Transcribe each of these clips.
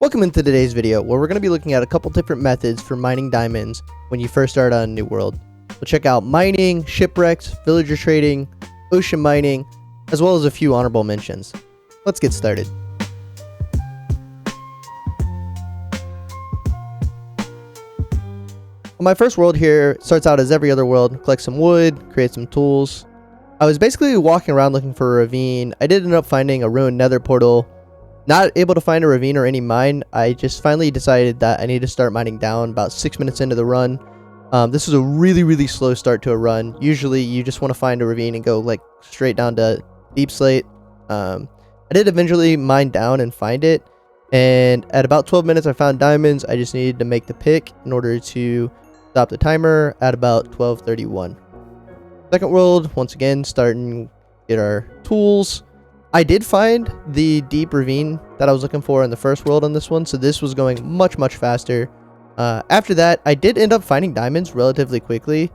Welcome into today's video where we're going to be looking at a couple different methods for mining diamonds when you first start on a new world. We'll check out mining, shipwrecks, villager trading, ocean mining, as well as a few honorable mentions. Let's get started. Well, my first world here starts out as every other world. Collect some wood, create some tools. I was basically walking around looking for a ravine. I did end up finding a ruined nether portal. Not able to find a ravine or any mine. I just finally decided that I need to start mining down about 6 minutes into the run. This was a really slow start to a run. Usually you just want to find a ravine and go like straight down to deep slate. I did eventually mine down and find it, and at about 12 minutes I found diamonds. I just needed to make the pick in order to stop the timer at about 12:31. Second world, once again starting to get our tools. I did find the deep ravine that I was looking for in the first world on this one, so this was going much faster. After that, I did end up finding diamonds relatively quickly.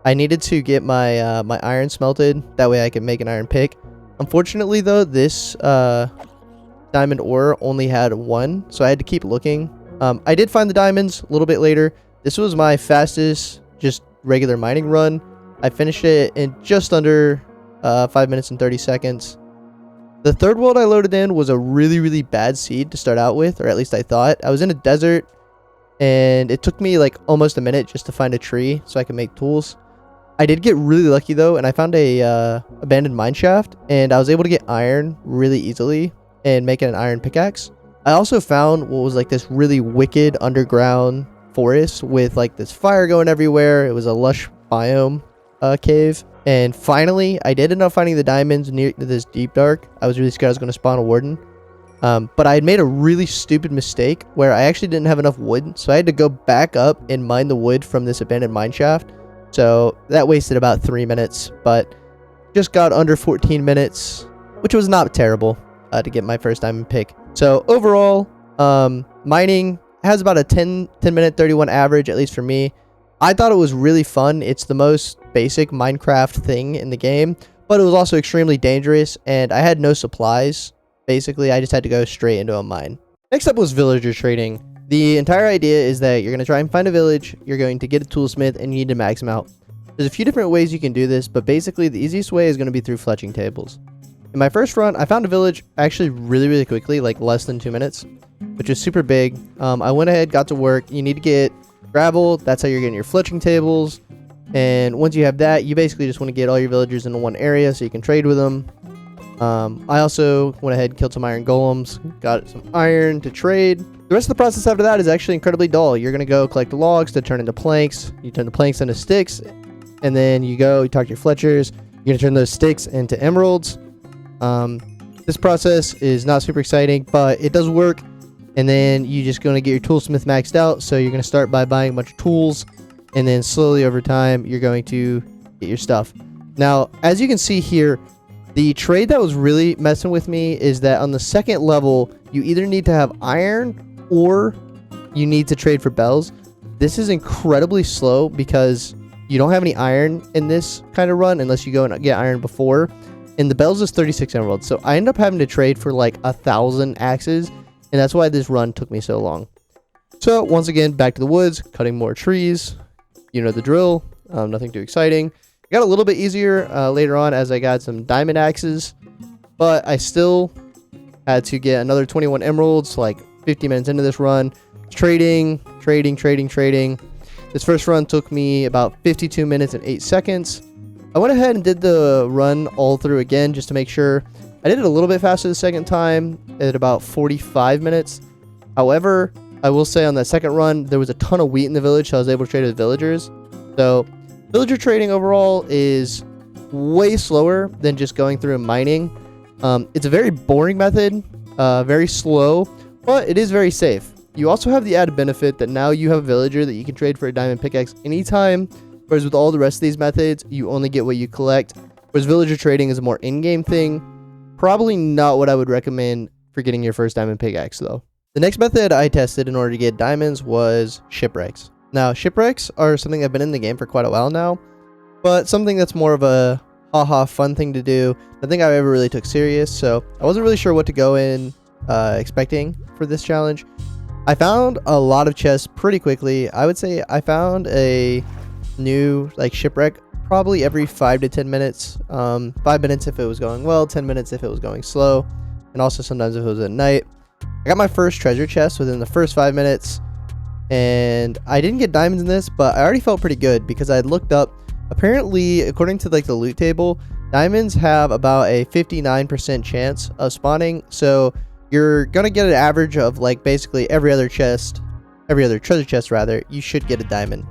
I needed to get my my iron smelted, that way I could make an iron pick. Unfortunately though, this diamond ore only had one, so I had to keep looking. I did find the diamonds a little bit later. This was my fastest just regular mining run. I finished it in just under 5 minutes and 30 seconds. The third world I loaded in was a really bad seed to start out with, or at least I thought. I was in a desert, and it took me like almost a minute just to find a tree so I could make tools. I did get really lucky though, and I found a abandoned mine shaft, and I was able to get iron really easily and make it an iron pickaxe. I also found what was like this really wicked underground forest with like this fire going everywhere. It was a lush biome cave. And finally, I did end up finding the diamonds near this deep dark. I was really scared I was going to spawn a warden. But I had made a really stupid mistake where I actually didn't have enough wood. So I had to go back up and mine the wood from this abandoned mine shaft. So that wasted about 3 minutes. But just got under 14 minutes, which was not terrible to get my first diamond pick. So overall, mining has about a 10 minute 31 average, at least for me. I thought it was really fun. It's the most basic Minecraft thing in the game, but it was also extremely dangerous, and I had no supplies. Basically, I just had to go straight into a mine. Next up was villager trading. The entire idea is that you're going to try and find a village, you're going to get a toolsmith, and you need to max them out. There's a few different ways you can do this, but basically the easiest way is going to be through fletching tables. In my first run, I found a village actually really quickly, like less than 2 minutes, which is super big. I went ahead, got to work. You need to get gravel. That's how you're getting your fletching tables. And once you have that, you basically just want to get all your villagers into one area so you can trade with them. I also went ahead and killed some iron golems, got some iron to trade. The rest of the process after that is actually incredibly dull. You're going to go collect logs to turn into planks. You turn the planks into sticks, and then you talk to your fletchers. You're going to turn those sticks into emeralds. This process is not super exciting, but it does work. And then you're just going to get your toolsmith maxed out. So you're going to start by buying a bunch of tools, and then slowly over time, you're going to get your stuff. Now, as you can see here, the trade that was really messing with me is that on the second level, you either need to have iron or you need to trade for bells. This is incredibly slow because you don't have any iron in this kind of run unless you go and get iron before. And the bells is 36 emeralds. So I end up having to trade for like 1,000 axes. And that's why this run took me so long. So once again, back to the woods, cutting more trees. You know the drill. Nothing too exciting. It got a little bit easier later on as I got some diamond axes. But I still had to get another 21 emeralds like 50 minutes into this run. Trading. This first run took me about 52 minutes and 8 seconds. I went ahead and did the run all through again just to make sure. I did it a little bit faster the second time at about 45 minutes. However, I will say on that second run, there was a ton of wheat in the village, so I was able to trade with villagers. So villager trading overall is way slower than just going through and mining. It's a very boring method, very slow, but it is very safe. You also have the added benefit that now you have a villager that you can trade for a diamond pickaxe anytime, whereas with all the rest of these methods, you only get what you collect. Whereas villager trading is a more in-game thing. Probably not what I would recommend for getting your first diamond pickaxe though. The next method I tested in order to get diamonds was shipwrecks. Now, shipwrecks are something I've been in the game for quite a while now, but something that's more of a haha fun thing to do. Nothing I ever really took serious, so I wasn't really sure what to go in expecting for this challenge. I found a lot of chests pretty quickly. I would say I found a new like shipwreck probably every 5 to 10 minutes. 5 minutes if it was going well, 10 minutes if it was going slow, and also sometimes if it was at night. I got my first treasure chest within the first 5 minutes, and I didn't get diamonds in this, but I already felt pretty good because I had looked up. Apparently, according to like the loot table, diamonds have about a 59% chance of spawning, so you're gonna get an average of like basically every other treasure chest rather, you should get a diamond.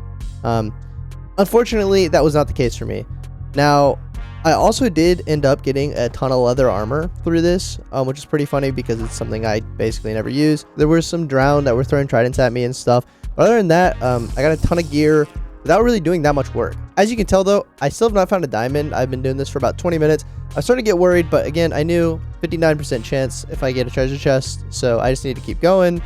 Unfortunately, that was not the case for me. Now, I also did end up getting a ton of leather armor through this, which is pretty funny because it's something I basically never use. There were some drown that were throwing tridents at me and stuff, but other than that, I got a ton of gear without really doing that much work. As you can tell though, I still have not found a diamond. I've been doing this for about 20 minutes. I started to get worried, but again, I knew 59% chance if I get a treasure chest, so I just need to keep going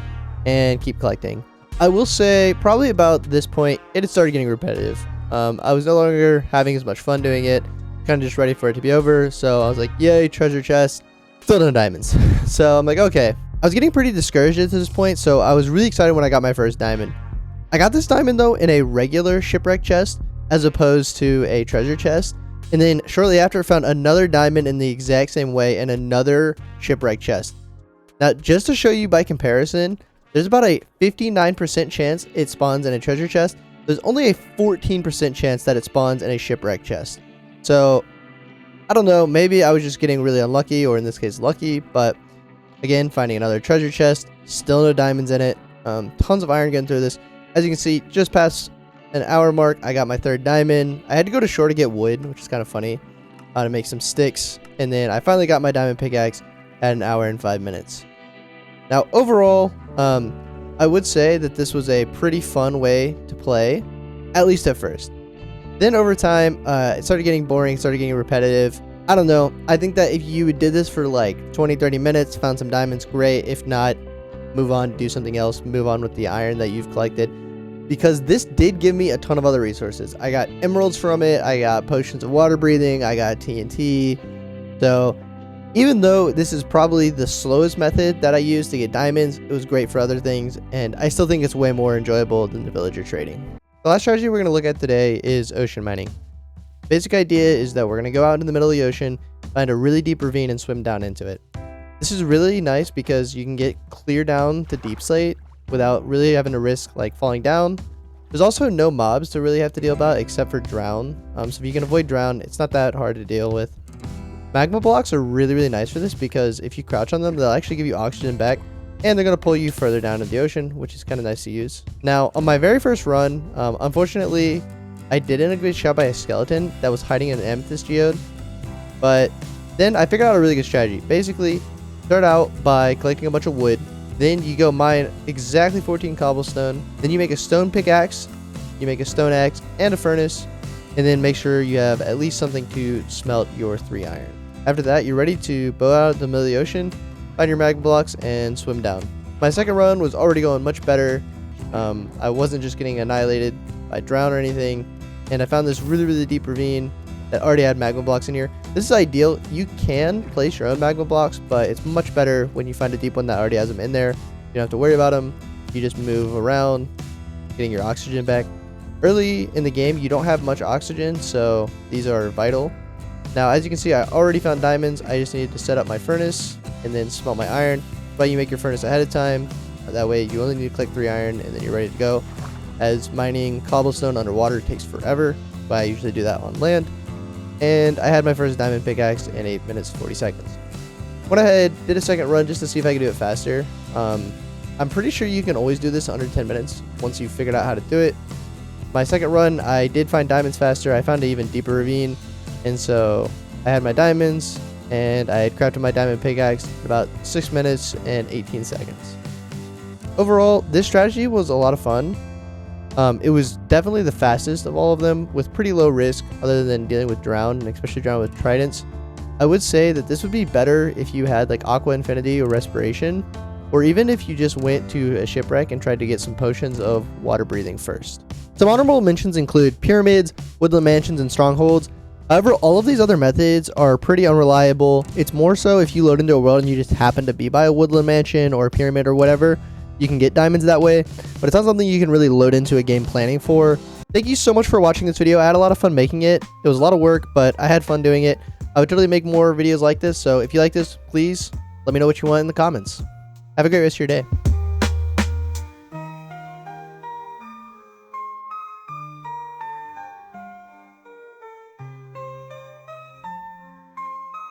and keep collecting. I will say probably about this point, it had started getting repetitive. I was no longer having as much fun doing it, kind of just ready for it to be over, so I was like, yay, treasure chest, still no diamonds. So I'm like, okay. I was getting pretty discouraged at this point, so I was really excited when I got my first diamond. I got this diamond though in a regular shipwreck chest as opposed to a treasure chest, and then shortly after found another diamond in the exact same way in another shipwreck chest. Now, just to show you by comparison, there's about a 59% chance it spawns in a treasure chest. There's only a 14% chance that it spawns in a shipwreck chest. So, I don't know, maybe I was just getting really unlucky, or in this case lucky, but again, finding another treasure chest, still no diamonds in it, tons of iron getting through this. As you can see, just past an hour mark, I got my third diamond. I had to go to shore to get wood, which is kind of funny, to make some sticks, and then I finally got my diamond pickaxe at an hour and 5 minutes. Now, overall, I would say that this was a pretty fun way to play, at least at first. Then over time, it started getting boring, started getting repetitive. I don't know. I think that if you did this for like 20-30 minutes, found some diamonds, great. If not, move on, do something else, move on with the iron that you've collected. Because this did give me a ton of other resources. I got emeralds from it, I got potions of water breathing, I got TNT. So even though this is probably the slowest method that I use to get diamonds, it was great for other things, and I still think it's way more enjoyable than the villager trading. The last strategy we're going to look at today is ocean mining. Basic idea is that we're going to go out into the middle of the ocean, find a really deep ravine, and swim down into it. This is really nice because you can get clear down to deep slate without really having to risk like falling down. There's also no mobs to really have to deal about except for drown. So if you can avoid drown, it's not that hard to deal with. Magma blocks are really nice for this because if you crouch on them, they'll actually give you oxygen back, and they're going to pull you further down into the ocean, which is kind of nice to use. Now, on my very first run, unfortunately, I did end up getting shot by a skeleton that was hiding in an amethyst geode, but then I figured out a really good strategy. Basically, start out by collecting a bunch of wood, then you go mine exactly 14 cobblestone, then you make a stone pickaxe, you make a stone axe, and a furnace, and then make sure you have at least something to smelt your 3 iron. After that, you're ready to bow out of the middle of the ocean, find your magma blocks, and swim down. My second run was already going much better. I wasn't just getting annihilated by drown or anything, and I found this really deep ravine that already had magma blocks in here. This is ideal. You can place your own magma blocks, but it's much better when you find a deep one that already has them in there. You don't have to worry about them. You just move around, getting your oxygen back. Early in the game, you don't have much oxygen, so these are vital. Now, as you can see, I already found diamonds. I just needed to set up my furnace and then smelt my iron. But you make your furnace ahead of time. That way, you only need to collect 3 iron, and then you're ready to go. As mining cobblestone underwater takes forever, but I usually do that on land. And I had my first diamond pickaxe in 8 minutes 40 seconds. Went ahead, did a second run just to see if I could do it faster. I'm pretty sure you can always do this under 10 minutes once you've figured out how to do it. My second run, I did find diamonds faster. I found an even deeper ravine, and so I had my diamonds, and I had crafted my diamond pickaxe in about 6 minutes and 18 seconds. Overall, this strategy was a lot of fun. It was definitely the fastest of all of them, with pretty low risk other than dealing with drown, and especially drown with tridents. I would say that this would be better if you had like aqua infinity or respiration, or even if you just went to a shipwreck and tried to get some potions of water breathing first. Some honorable mentions include pyramids, woodland mansions, and strongholds. However, all of these other methods are pretty unreliable. It's more so if you load into a world and you just happen to be by a woodland mansion or a pyramid or whatever, you can get diamonds that way, but it's not something you can really load into a game planning for. Thank you so much for watching this video. I had a lot of fun making it. It was a lot of work, but I had fun doing it. I would totally make more videos like this, so if you like this, please let me know what you want in the comments. Have a great rest of your day.